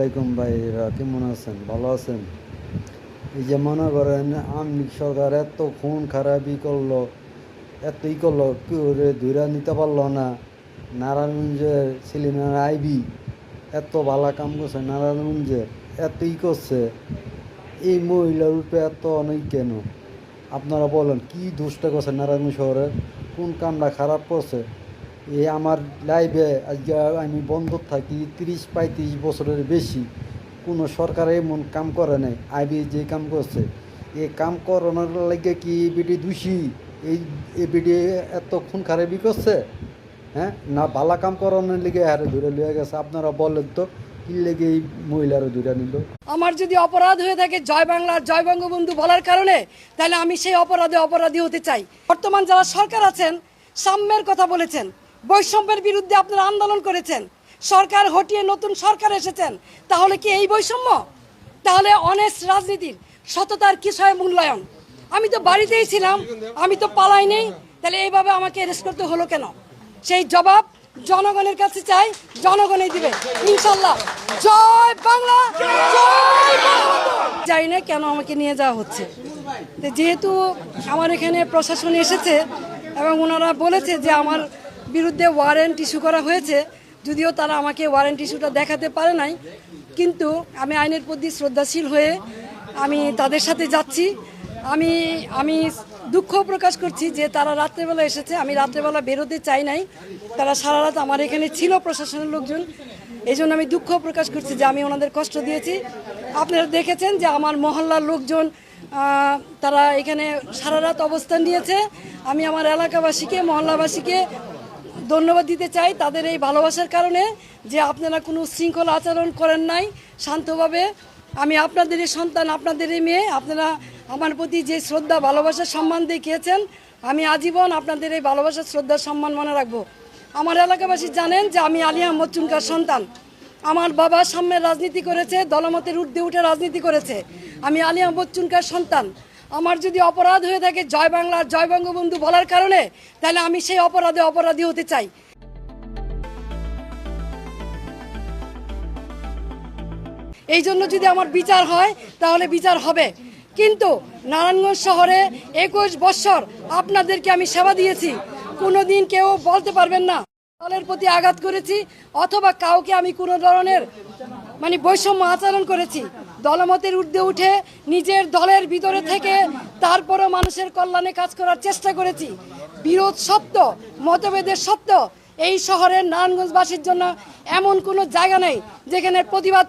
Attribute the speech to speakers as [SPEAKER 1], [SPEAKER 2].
[SPEAKER 1] আলাইকুম ভাইরা, কেমন আছেন? ভালো আছেন? এই যে মনে করেন আওয়ামী লীগ সরকার এত খুন খারাপি করলো, এতই করলো, কেউ ধরে নিতে পারলো না। নারায়ণগঞ্জের ছেলেমেয়েরা আইবি এত ভালো কাম করছে, নারায়ণগঞ্জের এতই করছে, এই মহিলার রূপে এত অনেক কেন? আপনারা বলেন কি দোষটা করছে নারায়ণগঞ্জ শহরের? কোন কামটা খারাপ করছে? এই আমার লাইফে আজকে আমি বন্ধ থাকি 30-35 বছরের বেশি, কোনো সরকার এমন কাম করে নাই। আইবি যে কাম করছে, এই কাম করানোর লাগে কি বিডি দোষী? এই বিডি এত খুন খারাপি করছে? হ্যাঁ, না ভালো কাম করানোর লিগে হারে ধরে লিয়ে গেছে? আপনারা বলেন তো কি লেগে এই মহিলারা ধরে নিল?
[SPEAKER 2] আমার যদি অপরাধ হয়ে থাকে জয় বাংলা জয় বঙ্গবন্ধু বলার কারণে, তাহলে আমি সেই অপরাধী হতে চাই। বর্তমান যারা সরকার আছেন সাম্যের কথা বলেছেন, বৈষম্যের বিরুদ্ধে আপনারা আন্দোলন করেছেন, সরকার হটিয়ে নতুন সরকার এসেছেন, তাহলে কি এই বৈষম্য? তাহলে অনেস্ট রাজনীতির সততার কিসয় মূল্যায়ন? আমি তো বাড়িতেই ছিলাম, আমি তো পালাই নেই, তাহলে এইভাবে আমাকে অ্যারেস্ট করতে হলো কেন? সেই জবাব জনগণের কাছে চাই, জনগণই দিবে ইনশাল্লাহ। জয় বাংলা, জয় বঙ্গবন্ধু। জানি না কেন আমাকে নিয়ে যাওয়া হচ্ছে। যেহেতু আমার এখানে প্রশাসন এসেছে এবং ওনারা বলেছে যে আমার বিরুদ্ধে ওয়ারেন্ট ইস্যু করা হয়েছে, যদিও তারা আমাকে ওয়ারেন্ট ইস্যুটা দেখাতে পারে নাই, কিন্তু আমি আইনের প্রতি শ্রদ্ধাশীল হয়ে আমি তাদের সাথে যাচ্ছি। আমি দুঃখ প্রকাশ করছি যে তারা রাত্রেবেলা এসেছে, আমি রাত্রেবেলা বেরোতে চাই নাই, তারা সারা রাত আমার এখানে ছিল প্রশাসনের লোকজন, এই জন্য আমি দুঃখ প্রকাশ করছি যে আমি ওনাদের কষ্ট দিয়েছি। আপনারা দেখেছেন যে আমার মহল্লার লোকজন তারা এখানে সারা রাত অবস্থান নিয়েছে। আমি আমার এলাকাবাসীকে, মহল্লাবাসীকে ধন্যবাদ দিতে চাই তাদের এই ভালোবাসার কারণে, যে আপনারা কোনো শৃঙ্খলা আচরণ করেন নাই, শান্তভাবে। আমি আপনাদেরই সন্তান, আপনাদেরই মেয়ে, আপনারা আমার প্রতি যে শ্রদ্ধা, ভালোবাসা, সম্মান দেখিয়েছেন, আমি আজীবন আপনাদের এই ভালোবাসা, শ্রদ্ধা, সম্মান মনে রাখবো। আমার এলাকাবাসী জানেন যে আমি আলী আহমদ চুনকার সন্তান। আমার বাবা সাম্যের রাজনীতি করেছে, দলমতের ঊর্ধ্বে উঠে রাজনীতি করেছে। আমি আলী আহমদ চুনকার সন্তান। আমার যদি অপরাধ হয়ে থাকে জয় বাংলা জয় বঙ্গবন্ধু বলার কারণে, তাহলে আমি সেই অপরাধী হতে চাই। এই জন্য যদি আমার বিচার হয় তাহলে বিচার হবে, কিন্তু নারায়ণগঞ্জ শহরে 21 বছর আপনাদেরকে আমি সেবা দিয়েছি, কোনোদিন কেউ বলতে পারবেন না দলের প্রতি আঘাত করেছি অথবা কাউকে আমি কোনো ধরনের বৈষম্য আচরণ করেছি। দলমতের ঊর্ধ্বে উঠে নিজের দলের ভিতরে থেকে তারপরও মানুষের কল্যাণে কাজ করার চেষ্টা করেছি। বিরোধ সত্য, মতভেদের সত্য, এই শহরের নারায়ণগঞ্জবাসীর জন্য এমন কোনো জায়গা নেই যেখানে প্রতিবাদ